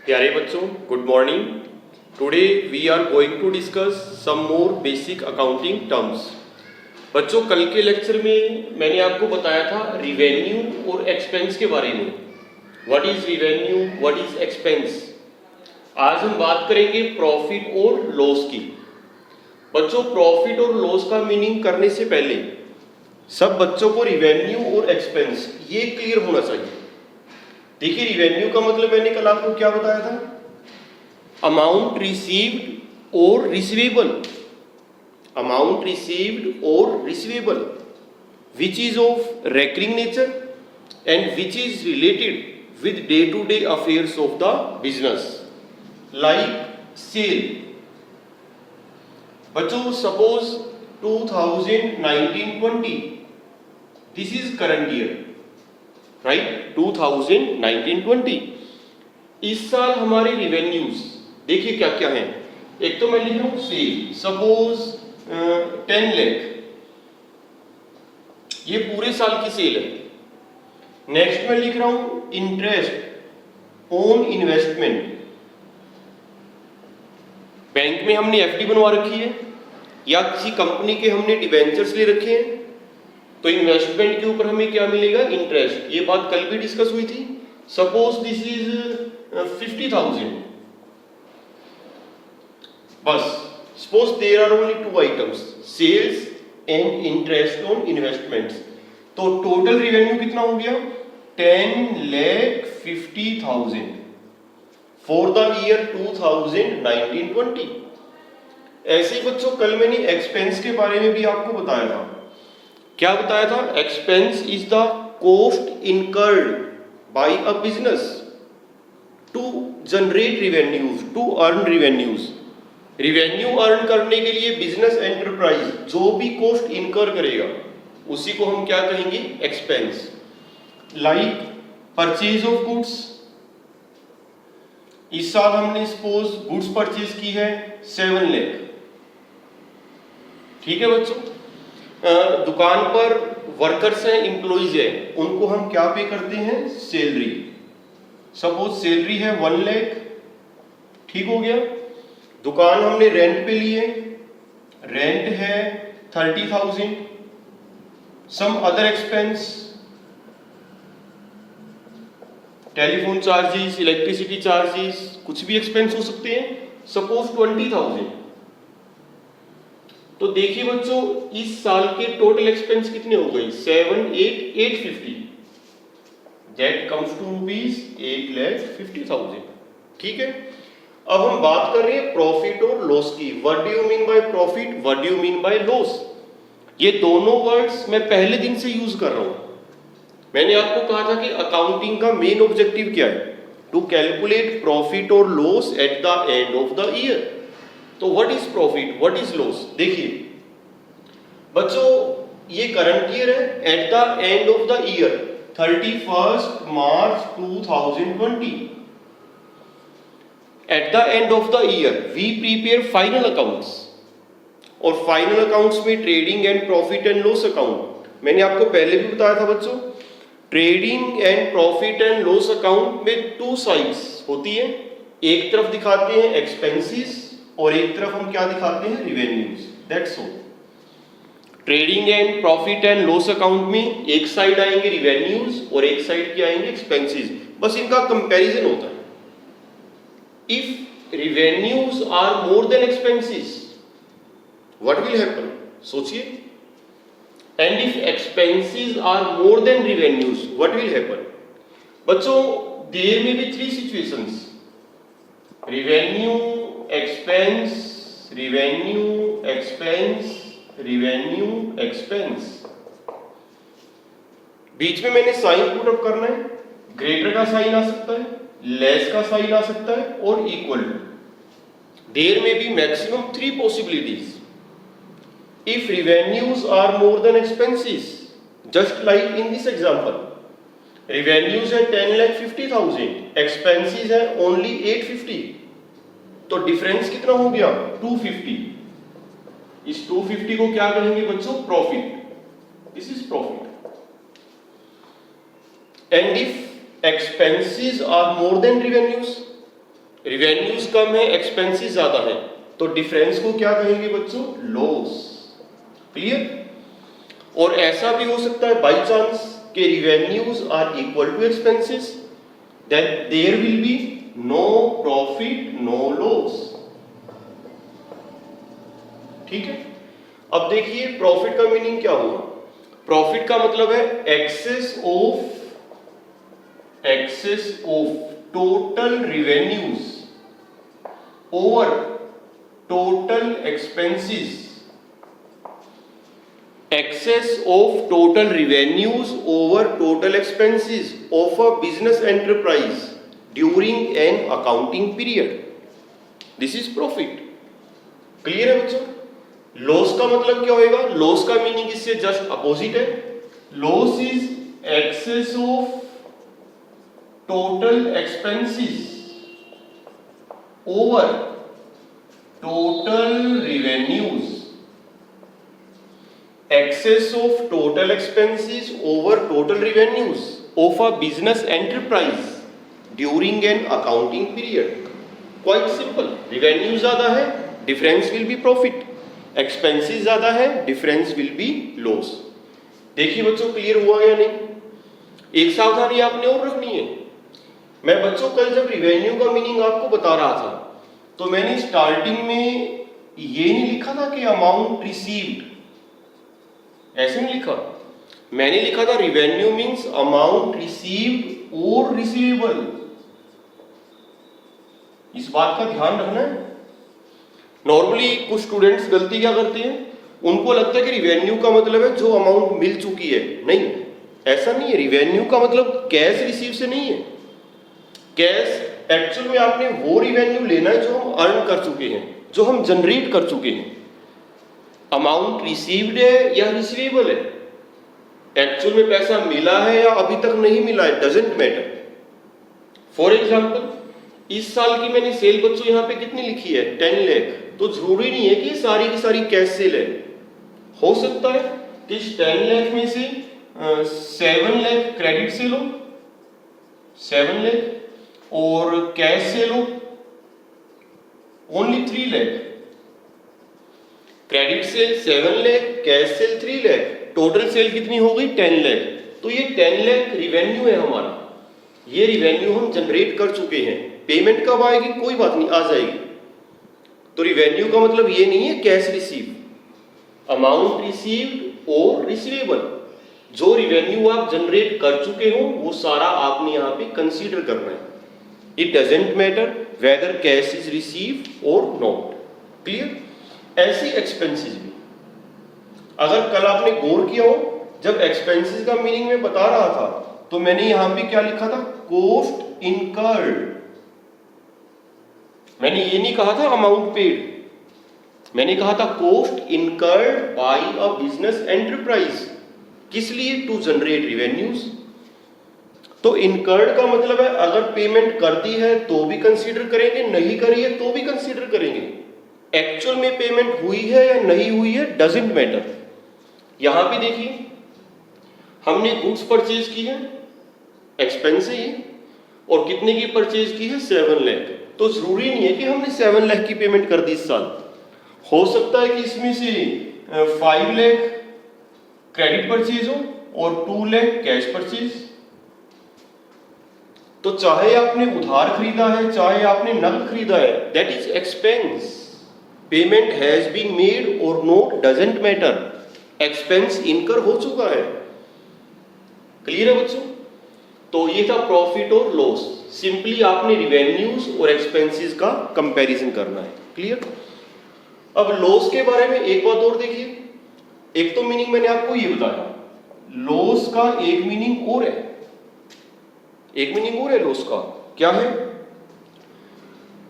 प्यारे बच्चों, good morning. Today we are going to discuss some more basic accounting terms. बच्चों, कल के लेक्चर में मैंने आपको बताया था रिवेन्यू और एक्सपेंस के बारे में। What is revenue, what is expense. आज हम बात करेंगे प्रॉफिट और लॉस की। बच्चों, प्रॉफिट और लॉस का मीनिंग करने से पहले सब बच्चों को रिवेन्यू और एक्सपेंस ये क्लियर होना चाहिए। देखिए, रिवेन्यू का मतलब मैंने कल आपको क्या बताया था? अमाउंट रिसीव्ड और रिसीवेबल, अमाउंट रिसीव्ड और receivable which is of recurring nature and which is related with day to day affairs of the business, like sale. बच्चों, suppose 2019-20 this is current year, right? 2019-20 इस साल हमारे revenues देखिए क्या क्या हैं। एक तो मैं लिख रहा हूं सेल, सपोज 10 लाख, ये पूरे साल की सेल है। नेक्स्ट मैं लिख रहा हूं इंटरेस्ट ऑन इन्वेस्टमेंट, बैंक में हमने एफडी बनवा रखी है या किसी कंपनी के हमने डिबेंचर्स ले रखे हैं, तो इन्वेस्टमेंट के ऊपर हमें क्या मिलेगा? इंटरेस्ट। ये बात कल भी डिस्कस हुई थी। सपोज दिस इज 50,000, बस suppose there are only two items, sales and interest on investments, तो टोटल रिवेन्यू कितना हो गया? 10,50,000 फॉर द ईयर 2019-20। ऐसे ही बच्चों, कल मैंने एक्सपेंस के बारे में भी आपको बताया था। क्या बताया था? Expense is the cost incurred by a business to generate revenues, to earn revenues. Revenue earn करने के लिए बिजनेस एंटरप्राइज जो भी कॉस्ट इनकर करेगा उसी को हम क्या कहेंगे? Expense. Like purchase of goods, इस साल हमने सपोज गुड्स परचेज की है 7 लाख, ठीक है बच्चों। दुकान पर वर्कर्स हैं, एम्प्लॉइज हैं, उनको हम क्या पे करते हैं? सैलरी। सपोज सैलरी है 1 लाख, ठीक हो गया। दुकान हमने रेंट पे लिए, रेंट है 30,000। Some other expense, telephone charges, electricity charges, कुछ भी एक्सपेंस हो सकते हैं, सपोज 20,000। तो देखिए बच्चों, इस साल के टोटल एक्सपेंस कितने हो गए? 7,850, दैट कम्स टू रुपीज 8,50,000, ठीक है। अब हम बात कर रहे हैं प्रॉफिट और लॉस की। What do you mean by profit, what do you mean by loss? ये दोनों वर्ड्स मैं पहले दिन से यूज कर रहा हूं। मैंने आपको कहा था कि अकाउंटिंग का मेन ऑब्जेक्टिव क्या है? टू कैलकुलेट प्रॉफिट और loss at the end of the year. तो what is profit, what is loss? देखिए बच्चों, ये करंट ईयर है। At the end of the year 31 March 2020, at the end of the year we prepare final accounts, और final accounts में trading and profit and loss account. मैंने आपको पहले भी बताया था बच्चों, trading and profit and loss account में 2 साइड्स होती है। एक तरफ दिखाते हैं एक्सपेंसेस और एक तरफ हम क्या दिखाते हैं? Revenues. That's all. Trading and profit and loss account में एक साइड आएंगे रिवेन्यूज और एक साइड क्या आएंगे? एक्सपेंसेस। बस इनका कंपैरिजन होता है। If revenues are more than expenses, what will happen? सोचिए। And if expenses are more than revenues, what will happen? बच्चों, there may be 3 situations: revenue, expense, revenue, expense, revenue, expense. बीच में मैंने sign put up करना है। Greater का sign आ सकता है, लेस का साइन आ सकता है, और equal to. There may be maximum 3 possibilities. If revenues are more than expenses, just like in this example, revenues है 10,50,000, expenses है only 850, तो डिफरेंस कितना हो गया? 250। इस 250 को क्या कहेंगे बच्चों? Profit. This is profit. And if expenses are more than revenues, revenues कम है, एक्सपेंसेस ज्यादा है, तो डिफरेंस को क्या कहेंगे बच्चों? लॉस। क्लियर? और ऐसा भी हो सकता है बाई चांस कि revenues are equal to expenses, then there will be no profit no loss. ठीक है? अब देखिए प्रॉफिट का मीनिंग क्या हुआ? प्रॉफिट का मतलब है excess of total revenues over total expenses. Excess of total revenues over total expenses of a business enterprise during an accounting period. This is profit. Clear है बच्चों? लॉस का मतलब क्या होएगा? लॉस का मीनिंग इससे जस्ट अपोजिट है। Loss is excess of total expenses over total revenues. Excess of total expenses over total revenues of a business enterprise during an accounting period. Quite simple. Revenue ज़्यादा है, difference will be profit. Expenses ज़्यादा है, difference will be loss. देखिए बच्चों clear हुआ या नहीं? एक सावधानी आपने और रखनी है। मैं बच्चों कल जब रिवेन्यू का मीनिंग आपको बता रहा था तो मैंने स्टार्टिंग में ये नहीं लिखा था कि अमाउंट रिसीव्ड, ऐसे नहीं लिखा। मैंने लिखा था रिवेन्यू मींस अमाउंट रिसीव्ड और रिसीवेबल। इस बात का ध्यान रखना है। नॉर्मली कुछ स्टूडेंट्स गलती क्या करते हैं, उनको लगता है कि रिवेन्यू का मतलब है जो अमाउंट मिल चुकी है। नहीं, ऐसा नहीं है। रिवेन्यू का मतलब कैश रिसीव से नहीं है। कैश एक्चुअल में आपने वो रिवेन्यू लेना है जो हम अर्न कर चुके हैं, जो हम जनरेट कर चुके हैं। अमाउंट रिसीव्ड है या रिसीवेबल है, एक्चुअल में पैसा मिला है या अभी तक नहीं मिला है, डजंट मैटर। फॉर एग्जाम्पल इस साल की मैंने सेल बच्चों यहाँ पे कितनी लिखी है? 10 लाख। तो जरूरी नहीं है कि सारी की सारी कैश सेल है। हो सकता है कि इस 10 लाख में से 7 लाख क्रेडिट सेल हो, 7 लाख, और कैश सेल हो only 3 lakh. Credit sale 7 lakh, cash cell 3 lakh, total sale कितनी हो गई? 10 लाख। तो ये 10 लाख रिवेन्यू है हमारा। ये रिवेन्यू हम जनरेट कर चुके हैं। पेमेंट कब आएगी? कोई बात नहीं, आ जाएगी। तो रिवेन्यू का मतलब ये नहीं है कैश रिसीव, अमाउंट रिसीव्ड और रिसीवेबल। जो रिवेन्यू आप जनरेट कर चुके हो वो सारा आपने यहाँ पे कंसीडर करना है। It doesn't matter whether cash is receive और नॉट। क्लियर? ऐसी एक्सपेंसेस भी, अगर कल आपने गौर किया हो जब एक्सपेंसेस का मीनिंग में बता रहा था तो मैंने यहां पे क्या लिखा था? Cost incurred. मैंने ये नहीं कहा था अमाउंट पेड, मैंने कहा था cost incurred by a business enterprise. किस लिए? To generate revenues. तो इनकर्ड का मतलब है अगर पेमेंट कर दी है तो भी कंसीडर करेंगे, नहीं करी है तो भी कंसीडर करेंगे। एक्चुअल में पेमेंट हुई है या नहीं हुई है डजंट मैटर। यहां पे देखिए हमने गुड्स परचेज की है, एक्सपेंस है ये, और कितने की परचेज की है? 7 लाख। तो जरूरी नहीं है कि हमने 7 लाख की पेमेंट कर दी इस साल। हो सकता है कि इसमें से 5 लाख क्रेडिट परचेज हो और 2 लाख कैश परचेज। तो चाहे आपने उधार खरीदा है चाहे आपने नकद खरीदा है, that is expense. Payment has been made और not doesn't matter. Expense incur हो चुका है। क्लियर है बच्चों? तो ये था प्रॉफिट और लॉस। सिंपली आपने रिवेन्यूज और एक्सपेंसेस का कंपैरिजन करना है। क्लियर? अब लॉस के बारे में एक बात और देखिए। एक तो मीनिंग मैंने आपको ये बताया, लॉस का एक मीनिंग और है। एक मीनिंग और है लॉस का, क्या है?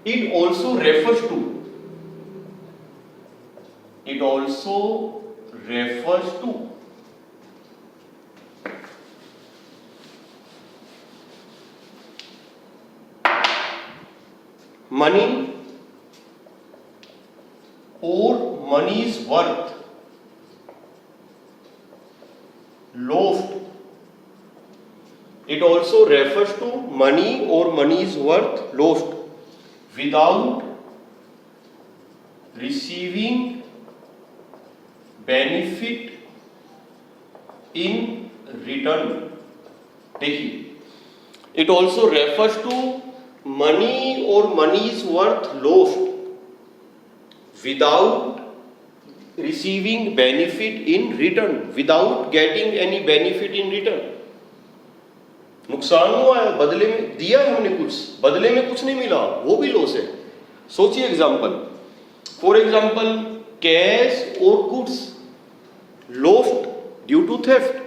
It also refers to, it also refers to money or money's worth lost. It also refers to money or money's worth lost without receiving benefit in return. देखिए it also refers to money or money's worth lost without receiving benefit in return, without getting any benefit in return. नुकसान हुआ है, बदले में दिया है हमने कुछ, बदले में कुछ नहीं मिला, वो भी लॉस है। सोचिए एग्जांपल, फॉर एग्जांपल कैश और goods lost due to theft.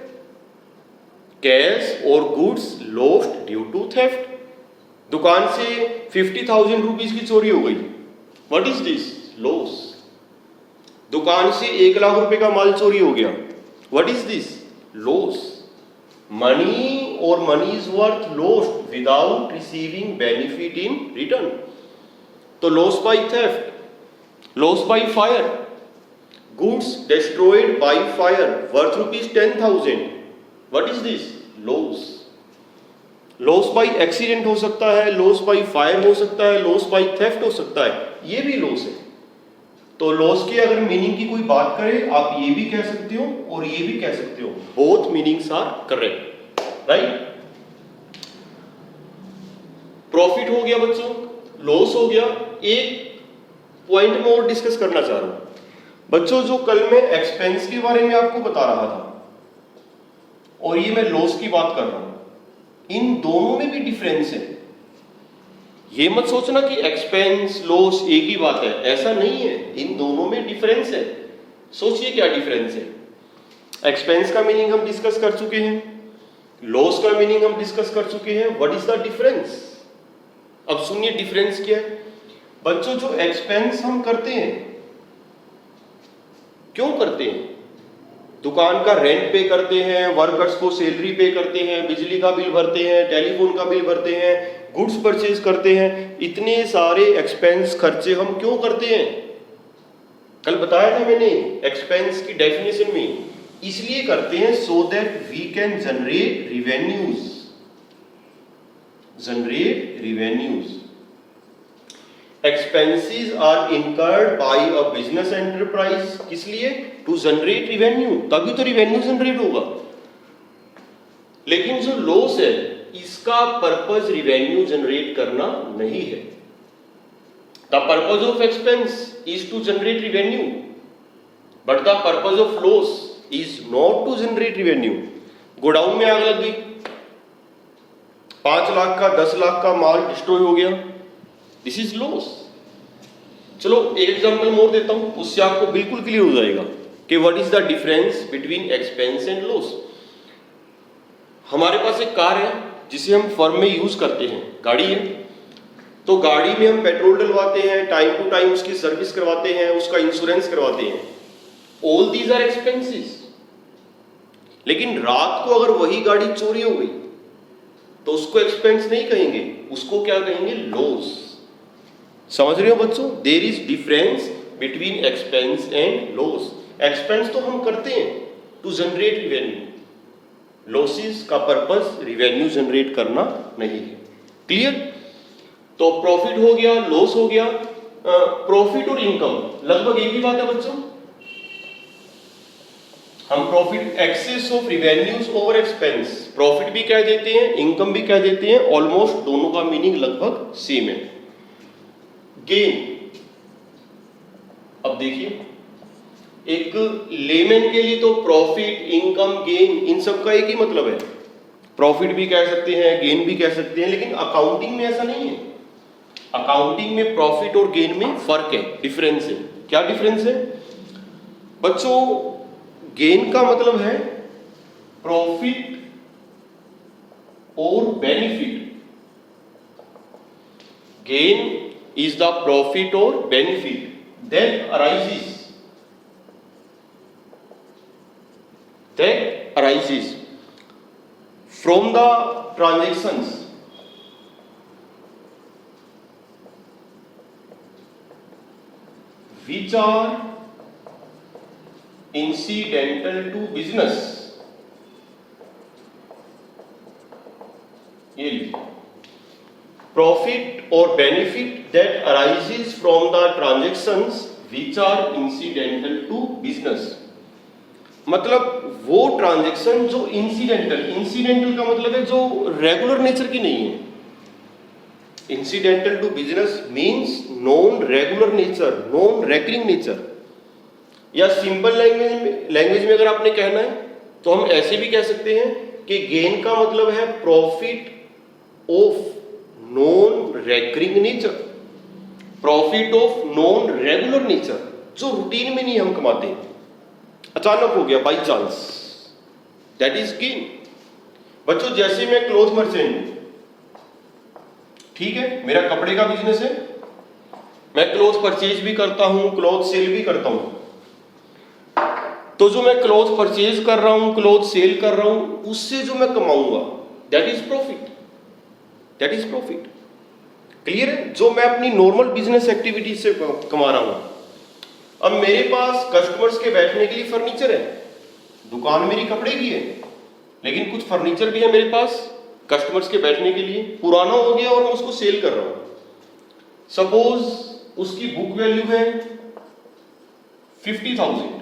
Cash or goods lost due to theft. दुकान से 50,000 रुपीज की चोरी हो गई। What is this? Loss. दुकान से 1 लाख रुपए का माल चोरी हो गया। What is this? Loss. Money or money's worth lost without receiving benefit in return. तो loss by theft, loss by fire. Goods destroyed by fire worth rupees 10,000. What is this? Loss. Loss by accident हो सकता है, loss by fire हो सकता है, loss by theft हो सकता है, ये भी loss है। तो loss की अगर मीनिंग की कोई बात करे, आप ये भी कह सकते हो और ये भी कह सकते हो। Both meanings are correct, right? Profit हो गया बच्चों, लॉस हो गया। एक पॉइंट में और डिस्कस करना चाह रहा हूं बच्चों, जो कल मैं एक्सपेंस के बारे में आपको बता रहा था और ये मैं लॉस की बात कर रहा हूं, इन दोनों में भी डिफरेंस है। ये मत सोचना कि एक्सपेंस लॉस एक ही बात है, ऐसा नहीं है, इन दोनों में डिफरेंस है। सोचिए क्या डिफरेंस है। एक्सपेंस का मीनिंग हम डिस्कस कर चुके हैं, लॉस का मीनिंग हम डिस्कस कर चुके हैं। What is the difference? अब सुनिए डिफरेंस क्या है बच्चों। जो एक्सपेंस हम करते हैं, क्यों करते हैं? दुकान का रेंट पे करते हैं, वर्कर्स को सैलरी पे करते हैं, बिजली का बिल भरते हैं, टेलीफोन का बिल भरते हैं, गुड्स परचेज करते हैं। इतने सारे एक्सपेंस खर्चे हम क्यों करते हैं? कल बताया था मैंने एक्सपेंस की डेफिनेशन में, इसलिए करते हैं so that we can generate revenues. Expenses are incurred by a business enterprise, किस लिए? To generate revenue, तभी तो revenue जनरेट होगा। लेकिन जो लॉस है, इसका पर्पस revenue जनरेट करना नहीं है। The purpose of expense is to generate revenue, but the purpose of loss is not to generate revenue. Godown में आग लग गई, 5 लाख का 10 लाख का माल डिस्ट्रॉय हो गया, दिस इज लॉस। चलो एक एग्जांपल मोर देता हूं, उससे आपको बिल्कुल क्लियर हो जाएगा कि what is the difference between expense and loss. हमारे पास एक कार है जिसे हम फर्म में यूज करते हैं, गाड़ी है। तो गाड़ी में हम पेट्रोल डलवाते हैं, टाइम टू टाइम उसकी सर्विस करवाते हैं, उसका इंश्योरेंस करवाते हैं। All these are expenses. लेकिन रात को अगर वही गाड़ी चोरी हो गई तो उसको एक्सपेंस नहीं कहेंगे, उसको क्या कहेंगे? लॉस। समझ रहे हो बच्चों? There is difference between expense and loss. Expense तो हम करते हैं टू जनरेट रिवेन्यू, लॉसेस का पर्पस रिवेन्यू जनरेट करना नहीं है। क्लियर? तो प्रॉफिट हो गया, लॉस हो गया। प्रॉफिट और इनकम लगभग एक ही बात है बच्चों। हम profit excess of revenues over expense, profit भी कह देते हैं, इनकम भी कह देते हैं, ऑलमोस्ट दोनों का मीनिंग लगभग सेम है। गेन, अब देखिए एक लेमैन के लिए तो प्रॉफिट, इनकम, गेन इन सब का एक ही मतलब है। प्रॉफिट भी कह सकते हैं, गेन भी कह सकते हैं, लेकिन अकाउंटिंग में ऐसा नहीं है। अकाउंटिंग में प्रॉफिट और गेन में फर्क है, डिफरेंस है। क्या डिफरेंस है बच्चों? गेन का मतलब है प्रॉफिट और benefit. Gain is the profit or benefit that arises from the transactions which are incidental to business। ये profit or benefit that arises from the transactions which are incidental to business। मतलब वो transaction जो incidental का मतलब है जो regular nature की नहीं है। इncidental to business means non regular nature, non recurring nature। या सिंपल लैंग्वेज में अगर आपने कहना है तो हम ऐसे भी कह सकते हैं कि गेन का मतलब है profit of non recurring nature, profit of non regular nature, जो रूटीन में नहीं हम कमाते, अचानक हो गया by chance, that is gain. बच्चों जैसे मैं क्लोथ मर्चेंट हूं, ठीक है, मेरा कपड़े का बिजनेस है, मैं क्लोथ परचेज भी करता हूं, क्लोथ सेल भी करता हूं। तो जो मैं क्लोथ परचेज कर रहा हूं, क्लोथ सेल कर रहा हूं, उससे जो मैं कमाऊंगा that is profit, that is profit. Clear है? जो मैं अपनी नॉर्मल बिजनेस एक्टिविटी से कमा रहा हूं। अब मेरे पास कस्टमर्स के बैठने के लिए फर्नीचर है, दुकान मेरी कपड़े की है, लेकिन कुछ फर्नीचर भी है मेरे पास कस्टमर्स के बैठने के लिए, पुराना हो गया और मैं उसको सेल कर रहा हूं। सपोज उसकी बुक वैल्यू है 50,000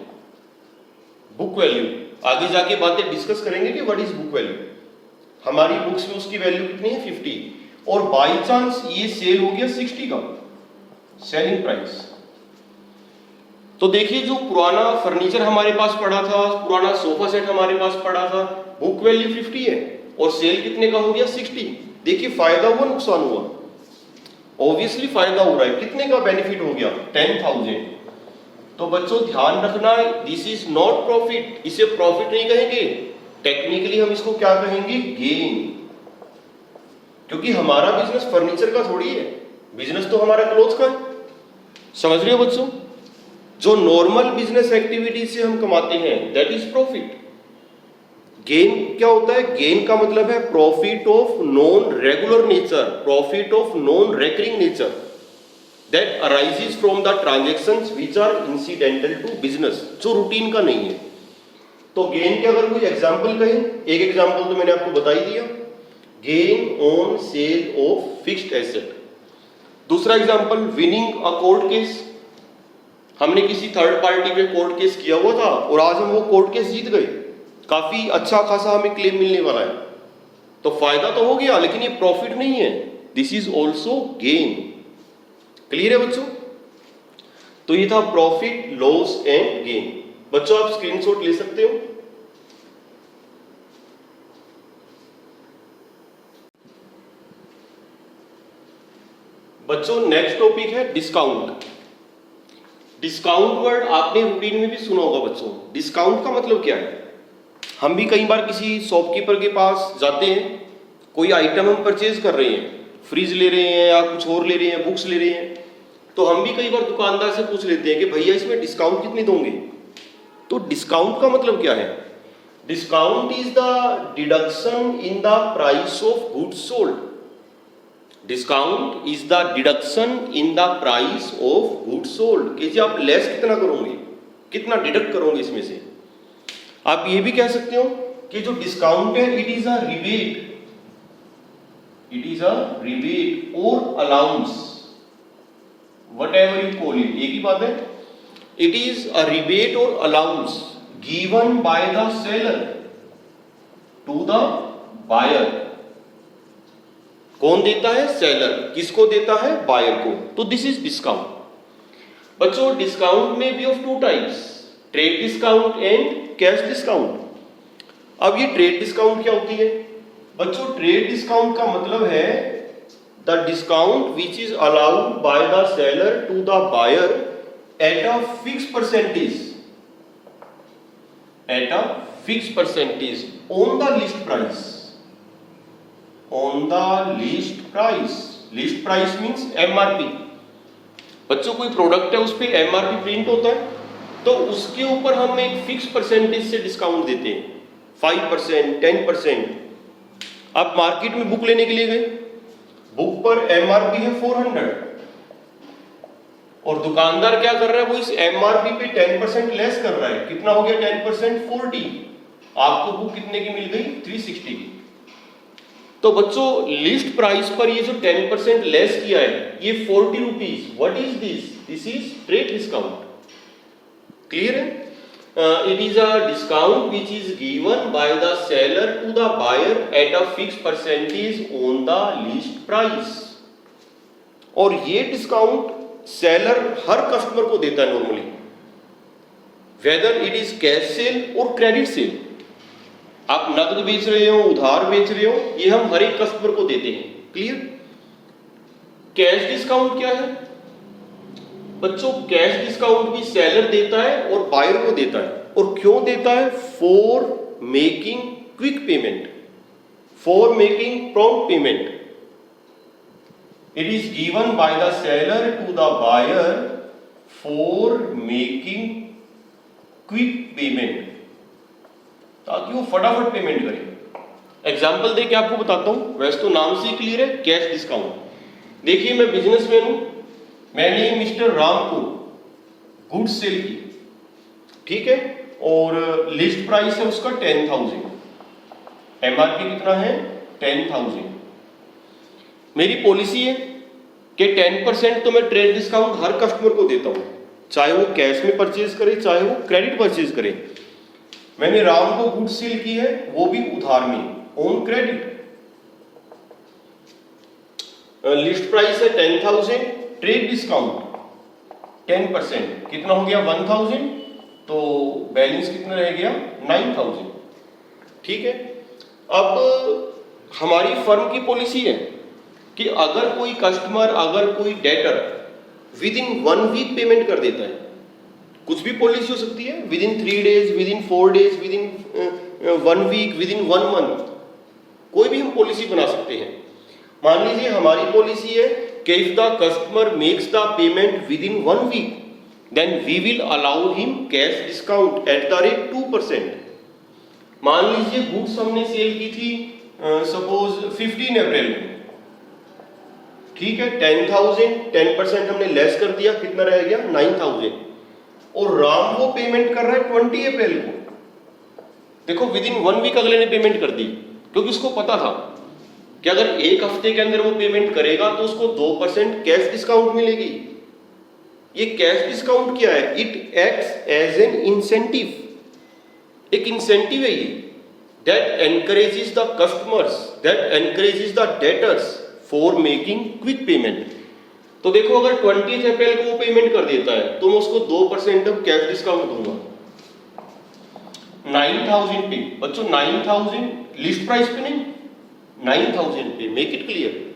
बुक वैल्यू। आगे जाके बातें डिस्कस करेंगे कि व्हाट इज बुक वैल्यू। हमारी बुक्स में उसकी वैल्यू कितनी है 50, और बाई चांस ये सेल हो गया 60 का सेलिंग प्राइस। तो देखिए जो पुराना फर्नीचर हमारे पास पड़ा था, पुराना सोफा सेट हमारे पास पड़ा था, बुक वैल्यू 50 है और सेल कितने का हो गया 60। देखिए फायदा हुआ नुकसान हुआ? ऑब्वियसली फायदा हो रहा है। कितने का बेनिफिट हो गया? 10,000। तो बच्चों ध्यान रखना, दिस इज नॉट प्रॉफिट, इसे प्रॉफिट नहीं कहेंगे, टेक्निकली हम इसको क्या कहेंगे? गेन। क्योंकि हमारा बिजनेस फर्नीचर का थोड़ी है, बिजनेस तो हमारा क्लोथ का है। समझ रहे हो बच्चों? जो नॉर्मल बिजनेस एक्टिविटी से हम कमाते हैं दैट इज प्रॉफिट। गेन क्या होता है? गेन का मतलब है profit of non regular nature, profit of non recurring nature that arises from the transactions which are incidental to business, जो रूटीन का नहीं है। तो गेन के अगर कोई एग्जांपल कहें, एक एग्जांपल तो मैंने आपको बता ही दिया, gain on sale of fixed asset. दूसरा example winning a court case. हमने किसी थर्ड पार्टी पे कोर्ट केस किया हुआ था और आज हम वो कोर्ट केस जीत गए, काफी अच्छा खासा हमें क्लेम मिलने वाला है, तो फायदा तो हो गया, लेकिन ये प्रॉफिट नहीं है, this is also gain. Clear है बच्चों? तो ये था प्रॉफिट, लॉस एंड गेन। बच्चों आप स्क्रीनशॉट ले सकते हो। बच्चों नेक्स्ट टॉपिक है डिस्काउंट। डिस्काउंट वर्ड आपने रूटीन में भी सुना होगा बच्चों। डिस्काउंट का मतलब क्या है? हम भी कई बार किसी शॉपकीपर के पास जाते हैं, कोई आइटम हम परचेज कर रहे हैं, फ्रिज ले रहे हैं या कुछ और ले रहे हैं, बुक्स ले रहे हैं, तो हम भी कई बार दुकानदार से पूछ लेते हैं कि भैया इसमें डिस्काउंट कितनी दोगे? तो डिस्काउंट का मतलब क्या है? Discount is the deduction in the price of goods sold. Discount is the deduction in the price of goods sold. कि जी आप लेस कितना करोगे, कितना डिडक्ट करोगे इसमें से। आप ये भी कह सकते हो कि जो डिस्काउंट है it is a rebate, it is a rebate और allowance, whatever you call it, एक ही बात है। It is a rebate or allowance given by the seller to the buyer। कौन देता है? सेलर। किसको देता है? बायर को। तो दिस इज डिस्काउंट। बच्चों डिस्काउंट में भी of two types, trade discount and cash discount. अब ये ट्रेड डिस्काउंट क्या होती है? बच्चों ट्रेड डिस्काउंट का मतलब है the discount which is allowed by the seller to the buyer at a fixed percentage, at a fixed percentage on the list price, on the list price। list price means MRP। बच्चों कोई product है उस पे MRP print होता है, तो उसके ऊपर हम एक फिक्स परसेंटेज से डिस्काउंट देते हैं, 5%, 10%। आप मार्केट में बुक लेने के लिए गए, बुक पर एमआरपी है 400 और दुकानदार क्या कर रहा है? वो इस एमआरपी पे 10% लेस कर रहा है। कितना हो गया 10%? 40। आपको बुक कितने की मिल गई? 360 की। तो बच्चों लिस्ट प्राइस पर ये जो 10% लेस किया है ये 40 rupees, what is this? This is trade discount. Clear है? It is a discount which is given by the seller to the buyer at a fixed percentage on the list price। और ये discount seller हर customer को देता है normally, whether it is cash cell और credit sale. आप नकद बेच रहे हो, उधार बेच रहे हो, ये हम हर एक कस्टमर को देते हैं। क्लियर? कैश डिस्काउंट क्या है बच्चों? कैश डिस्काउंट भी सेलर देता है और बायर को देता है। और क्यों देता है? For making quick payment, for making prompt payment. It is given by the seller to the buyer for making quick payment, ताकि वो फटाफट पेमेंट करे। एग्जाम्पल देके आपको बताता हूं, वैसे तो नाम से क्लियर है, कैश डिस्काउंट। देखिए मैं बिजनेसमैन हूं, मैंने मिस्टर राम को गुड्स सेल की, ठीक है, और लिस्ट प्राइस है उसका 10,000, एमआरपी कितना है? 10,000। मेरी पॉलिसी है कि 10% तो मैं ट्रेड डिस्काउंट हर कस्टमर को देता हूं, चाहे वो कैश में परचेज करे चाहे वो क्रेडिट परचेज करे। मैंने राम को गुड्स सेल की है, वो भी उधार में, ऑन क्रेडिट। लिस्ट प्राइस है 10,000, ट्रेड डिस्काउंट 10%, कितना हो गया? 1,000। तो बैलेंस कितना रह गया? 9,000। ठीक है। अब हमारी फर्म की पॉलिसी है कि अगर कोई कस्टमर, अगर कोई debtor within 1 week payment कर देता है, कुछ भी पॉलिसी हो सकती है, within 3 days, within 4 days, within 1 week, within 1 month, कोई भी हम पॉलिसी बना सकते हैं। मान लीजिए हमारी पॉलिसी है कि if the customer makes the payment within 1 week then we will allow him cash discount at the rate 2%। मान लीजिए गुड्स हमने सेल की थी सपोज 15 अप्रैल में, ठीक है, 10,000, 10% हमने लेस कर दिया, कितना रह गया? 9,000। और राम वो पेमेंट कर रहा है 20 अप्रैल को। देखो विद इन 1 वीक अगले ने पेमेंट कर दी, क्योंकि उसको पता था कि अगर एक हफ्ते के अंदर वो पेमेंट करेगा तो उसको 2% कैश डिस्काउंट मिलेगी। ये कैश डिस्काउंट क्या है? It acts as an incentive, एक इंसेंटिव है ये, that encourages the customers, that encourages the debtors for making quick payment. तो देखो अगर 20 अप्रैल को वो पेमेंट कर देता है तो मैं उसको 2% कैश डिस्काउंट दूंगा। 9,000 पे बच्चों, 9,000 लिस्ट प्राइस पे नहीं, 9,000 पे। Make it clear,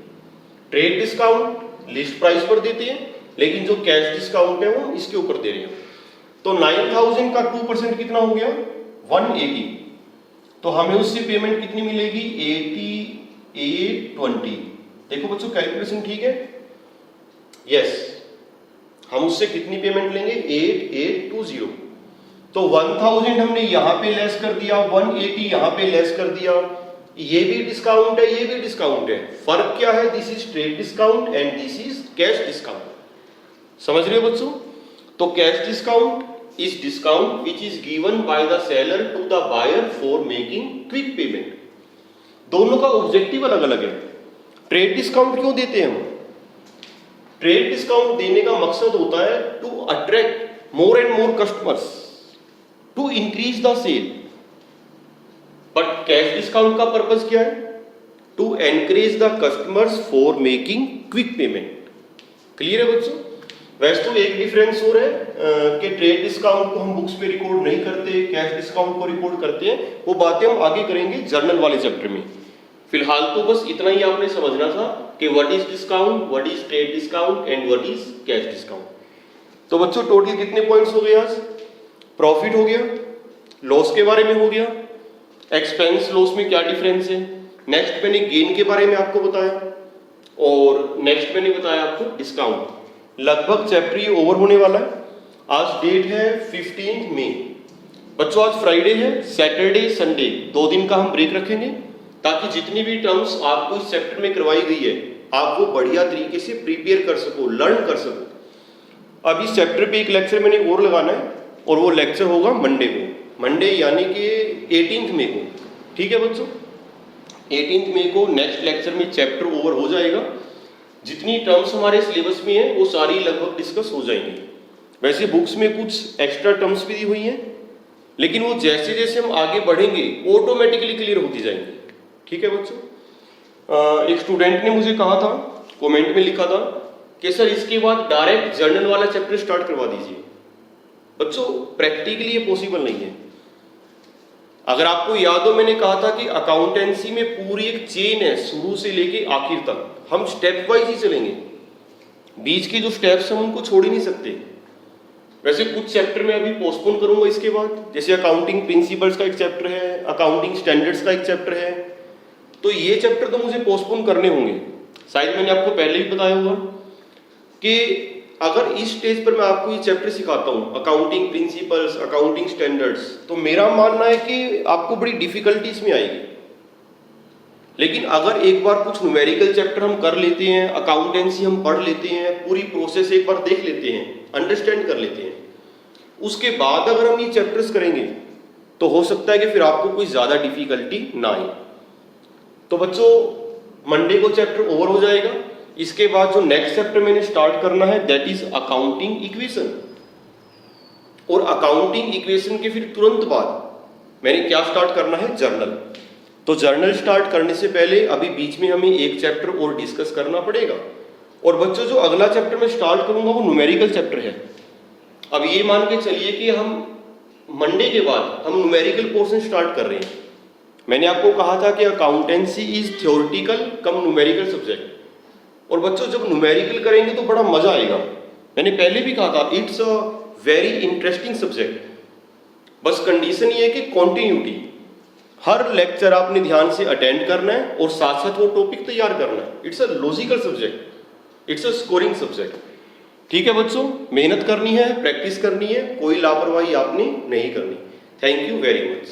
trade discount list price पर देते हैं, लेकिन जो कैश डिस्काउंट है वो इसके ऊपर दे रहे हैं। तो 9,000 का 2% कितना हो गया? 180। तो हमें उससे पेमेंट कितनी मिलेगी? 8820। देखो बच्चों कैलकुलेशन ठीक है? यस, हम उससे कितनी पेमेंट लेंगे? 8820। तो 1000 हमने यहां पे लेस कर दिया, 180 यहां पे लेस कर दिया। ये भी डिस्काउंट है, ये भी डिस्काउंट है। फर्क क्या है? This is trade discount and this is cash discount. समझ रहे हो बच्चों? तो cash discount is discount which is given by the seller to the buyer for making quick payment. दोनों का ऑब्जेक्टिव अलग अलग है। ट्रेड डिस्काउंट क्यों देते हैं हम? ट्रेड डिस्काउंट देने का मकसद होता है to attract more and more customers, to increase the sale. But cash discount का पर्पस क्या है? To encourage the customers for making quick payment. Clear है बच्चों? वैसे तो एक डिफरेंस और है कि ट्रेड डिस्काउंट को हम बुक्स पे रिकॉर्ड नहीं करते, कैश डिस्काउंट को रिकॉर्ड करते हैं। वो बातें हम आगे करेंगे जर्नल वाले चैप्टर में। फिलहाल तो बस इतना ही आपने समझना था कि what is discount, what is trade discount and what is cash discount. तो बच्चों टोटल कितने पॉइंट्स हो गए आज? प्रॉफिट हो गया, लॉस के बारे में हो गया, एक्सपेंस लॉस में क्या डिफरेंस है, नेक्स्ट मैंने गेन के बारे में आपको बताया, और नेक्स्ट मैंने बताया आपको डिस्काउंट। लगभग चैप्टर ये ओवर होने वाला है। आज डेट है 15 मई। बच्चों आज फ्राइडे है, सैटरडे संडे 2 दिन का हम ब्रेक रखेंगे, ताकि जितनी भी टर्म्स आपको इस चैप्टर में करवाई गई है आप वो बढ़िया तरीके से प्रिपेयर कर सको, लर्न कर सको। अब इस चैप्टर पे एक लेक्चर मैंने और लगाना है, और वो लेक्चर होगा मंडे को, मंडे यानी कि 18 मई को। ठीक है बच्चों? 18 मई को नेक्स्ट लेक्चर में चैप्टर ओवर हो जाएगा। जितनी टर्म्स हमारे सिलेबस में है वो सारी लगभग डिस्कस हो जाएंगी। वैसे बुक्स में कुछ एक्स्ट्रा टर्म्स भी दी हुई हैं, लेकिन वो जैसे जैसे हम आगे बढ़ेंगे ऑटोमेटिकली क्लियर होती जाएंगी। ठीक है बच्चों, एक स्टूडेंट ने मुझे कहा था, कमेंट में लिखा था कि सर इसके बाद डायरेक्ट जर्नल वाला चैप्टर स्टार्ट करवा दीजिए। बच्चों प्रैक्टिकली ये पॉसिबल नहीं है। अगर आपको याद हो, मैंने कहा था कि अकाउंटेंसी में पूरी एक चेन है, शुरू से लेके आखिर तक हम स्टेप वाइज ही चलेंगे। बीच के जो स्टेप्स हम उनको छोड़ ही नहीं सकते। वैसे कुछ चैप्टर में अभी पोस्टपोन करूंगा इसके बाद, जैसे अकाउंटिंग प्रिंसिपल्स का एक चैप्टर है, अकाउंटिंग स्टैंडर्ड्स का एक चैप्टर है, तो ये चैप्टर तो मुझे पोस्टपोन करने होंगे। शायद मैंने आपको पहले ही बताया होगा कि अगर इस स्टेज पर मैं आपको ये चैप्टर सिखाता हूँ, अकाउंटिंग प्रिंसिपल्स, अकाउंटिंग स्टैंडर्ड्स, तो मेरा मानना है कि आपको बड़ी डिफिकल्टीज में आएगी। लेकिन अगर एक बार कुछ न्यूमेरिकल चैप्टर हम कर लेते हैं, अकाउंटेंसी हम पढ़ लेते हैं, पूरी प्रोसेस एक बार देख लेते हैं, अंडरस्टैंड कर लेते हैं, उसके बाद अगर हम ये चैप्टर्स करेंगे तो हो सकता है कि फिर आपको कोई ज्यादा डिफिकल्टी ना आए। तो बच्चों मंडे को चैप्टर ओवर हो जाएगा। इसके बाद जो नेक्स्ट चैप्टर मैंने स्टार्ट करना है दैट इज अकाउंटिंग इक्वेशन, और अकाउंटिंग इक्वेशन के फिर तुरंत बाद मैंने क्या स्टार्ट करना है, जर्नल। तो जर्नल स्टार्ट करने से पहले अभी बीच में हमें एक चैप्टर और डिस्कस करना पड़ेगा। और बच्चों जो अगला चैप्टर मैं स्टार्ट करूंगा वो न्यूमेरिकल चैप्टर है। अब ये मान के चलिए कि हम मंडे के बाद हम न्यूमेरिकल पोर्शन स्टार्ट कर रहे हैं। मैंने आपको कहा था कि accountancy is theoretical come numerical subject, और बच्चों जब न्यूमेरिकल करेंगे तो बड़ा मजा आएगा। मैंने पहले भी कहा था it's a very interesting subject. बस कंडीशन ये है कि कॉन्टिन्यूटी, हर लेक्चर आपने ध्यान से अटेंड करना है और साथ साथ वो टॉपिक तैयार करना है। It's a logical subject, it's a scoring subject. ठीक है बच्चों, मेहनत करनी है, प्रैक्टिस करनी है, कोई लापरवाही आपने नहीं करनी। Thank you very much.